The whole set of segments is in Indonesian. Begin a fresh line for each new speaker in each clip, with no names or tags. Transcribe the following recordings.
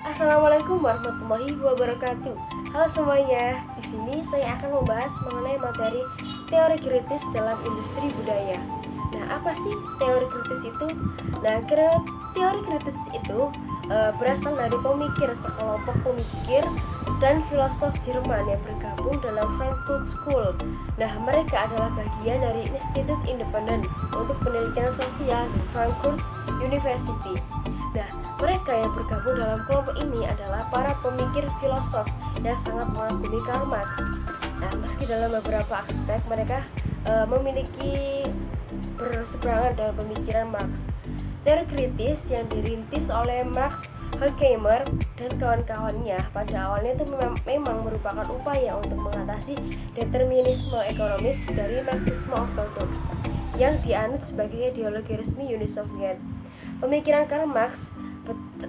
Assalamualaikum warahmatullahi wabarakatuh. Halo semuanya, di sini saya akan membahas mengenai materi teori kritis dalam industri budaya. Nah, apa sih teori kritis itu? Nah, teori kritis itu berasal dari pemikir sekelompok pemikir dan filosof Jerman yang bergabung dalam Frankfurt School. Nah, mereka adalah bagian dari Institut Independen untuk Penelitian Sosial di Frankfurt University. Nah, mereka yang bergabung dalam kelompok ini adalah para pemikir filosof yang sangat mengagumi Karl Marx. Nah, meski dalam beberapa aspek mereka memiliki berseberangan dalam pemikiran Marx. Teori kritis yang dirintis oleh Max Horkheimer dan kawan-kawannya pada awalnya itu memang merupakan upaya untuk mengatasi determinisme ekonomis dari Marxisme ortodoks yang dianut sebagai ideologi resmi Uni Soviet. Pemikiran Karl Marx,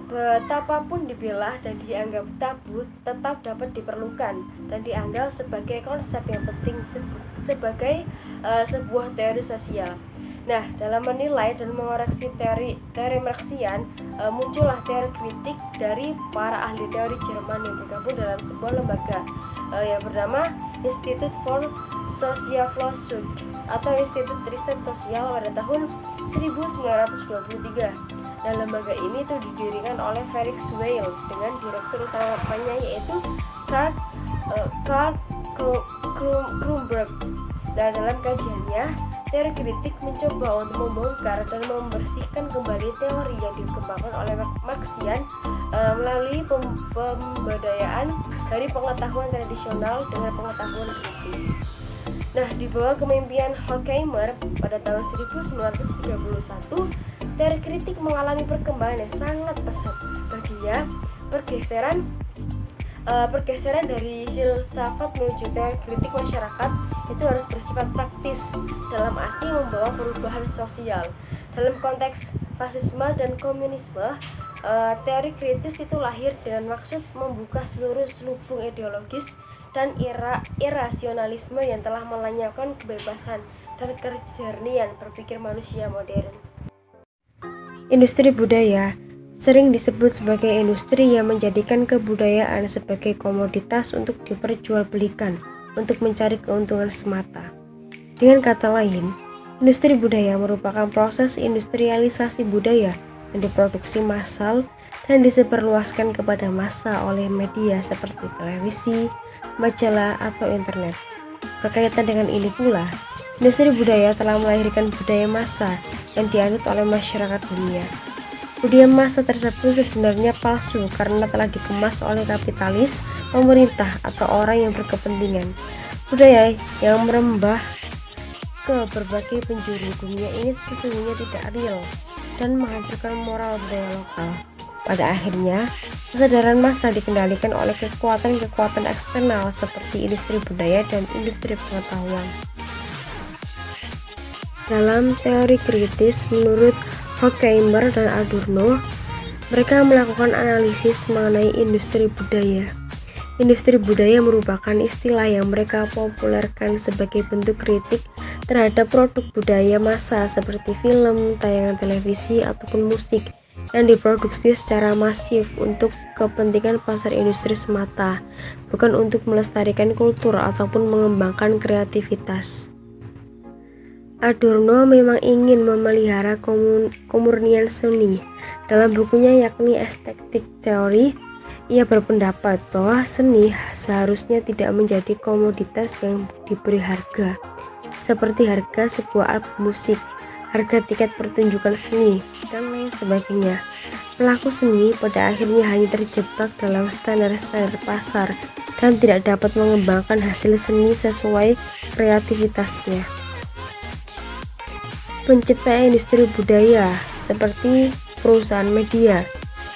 betapapun dibela dan dianggap tabu, tetap dapat diperlukan dan dianggap sebagai konsep yang penting sebagai sebuah teori sosial. Nah, dalam menilai dan mengoreksi teori Marxian, muncullah teori kritik dari para ahli teori Jerman yang bergabung dalam sebuah lembaga yang bernama Institut for Sozialforschung atau Institut Riset Sosial pada tahun 1923. Dan lembaga ini tuh didirikan oleh Felix Weil dengan direktur utamanya yaitu Karl Krumbach. Dan dalam kajiannya, teori kritik mencoba untuk membongkar dan membersihkan kembali teori yang dikembangkan oleh Marxian melalui pemberdayaan dari pengetahuan tradisional dengan pengetahuan kritis. Nah, di bawah kepemimpinan Horkheimer pada tahun 1931, teori kritik mengalami perkembangan yang sangat pesat. Baginya, pergeseran dari filsafat menuju teori kritik masyarakat itu harus bersifat praktis dalam arti membawa perubahan sosial. Dalam konteks fasisme dan komunisme, teori kritis itu lahir dengan maksud membuka seluruh selubung ideologis dan irasionalisme yang telah melenyapkan kebebasan dan kejernihan berpikir manusia modern. Industri budaya sering disebut sebagai industri yang menjadikan kebudayaan sebagai komoditas untuk diperjualbelikan untuk mencari keuntungan semata. Dengan kata lain, industri budaya merupakan proses industrialisasi budaya yang diproduksi massal dan disebarluaskan kepada massa oleh media seperti televisi, majalah, atau internet. Berkaitan dengan ini pula, industri budaya telah melahirkan budaya massa yang dianut oleh masyarakat dunia. Budaya massa tersebut sebenarnya palsu karena telah dikemas oleh kapitalis, pemerintah, atau orang yang berkepentingan. Budaya yang merembah ke berbagai penjuru dunia ini sesungguhnya tidak real dan menghancurkan moral budaya lokal. Pada akhirnya, kesadaran massa dikendalikan oleh kekuatan-kekuatan eksternal seperti industri budaya dan industri pengetahuan. Dalam teori kritis, menurut Horkheimer dan Adorno, mereka melakukan analisis mengenai industri budaya. Industri budaya merupakan istilah yang mereka populerkan sebagai bentuk kritik terhadap produk budaya massa seperti film, tayangan televisi, ataupun musik yang diproduksi secara masif untuk kepentingan pasar industri semata, bukan untuk melestarikan kultur ataupun mengembangkan kreativitas. Adorno memang ingin memelihara kemurnian seni. Dalam bukunya yakni Estetik Theory, ia berpendapat bahwa seni seharusnya tidak menjadi komoditas yang diberi harga, seperti harga sebuah album musik, harga tiket pertunjukan seni, dan lain sebagainya. Pelaku seni pada akhirnya hanya terjebak dalam standar-standar pasar dan tidak dapat mengembangkan hasil seni sesuai kreativitasnya. Pencipta industri budaya seperti perusahaan media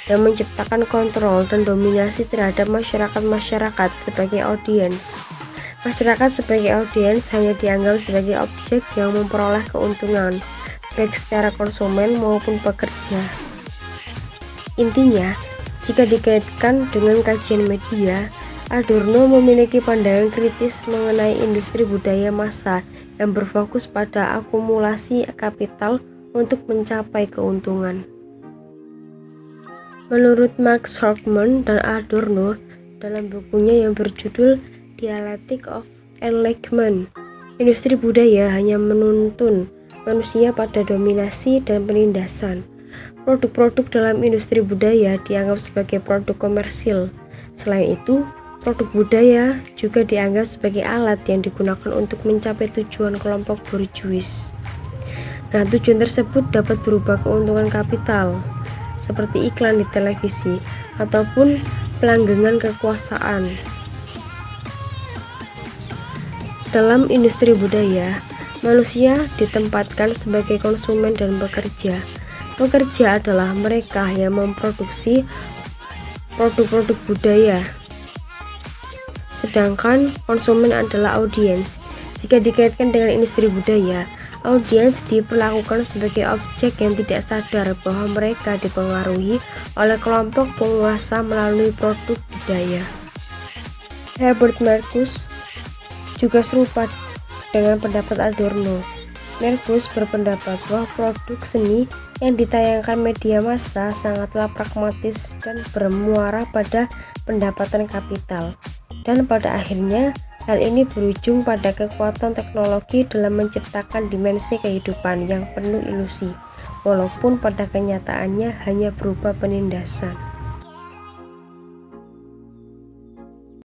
yang menciptakan kontrol dan dominasi terhadap masyarakat sebagai audiens. Masyarakat sebagai audiens hanya dianggap sebagai objek yang memperoleh keuntungan, baik secara konsumen maupun pekerja. Intinya, jika dikaitkan dengan kajian media, Adorno memiliki pandangan kritis mengenai industri budaya massa yang berfokus pada akumulasi kapital untuk mencapai keuntungan. Menurut Max Horkheimer dan Adorno dalam bukunya yang berjudul Dialectic of Enlightenment, industri budaya hanya menuntun manusia pada dominasi dan penindasan. Produk-produk dalam industri budaya dianggap sebagai produk komersil. Selain itu, produk budaya juga dianggap sebagai alat yang digunakan untuk mencapai tujuan kelompok borjuis. Nah, tujuan tersebut dapat berupa keuntungan kapital, seperti iklan di televisi, ataupun pelanggengan kekuasaan. Dalam industri budaya, manusia ditempatkan sebagai konsumen dan pekerja. Pekerja adalah mereka yang memproduksi produk-produk budaya, sedangkan konsumen adalah audiens. Jika dikaitkan dengan industri budaya, audiens diperlakukan sebagai objek yang tidak sadar bahwa mereka dipengaruhi oleh kelompok penguasa melalui produk budaya. Herbert Marcuse juga serupa dengan pendapat Adorno. Marcuse berpendapat bahwa produk seni yang ditayangkan media massa sangatlah pragmatis dan bermuara pada pendapatan kapital. Dan pada akhirnya, hal ini berujung pada kekuatan teknologi dalam menciptakan dimensi kehidupan yang penuh ilusi, walaupun pada kenyataannya hanya berupa penindasan.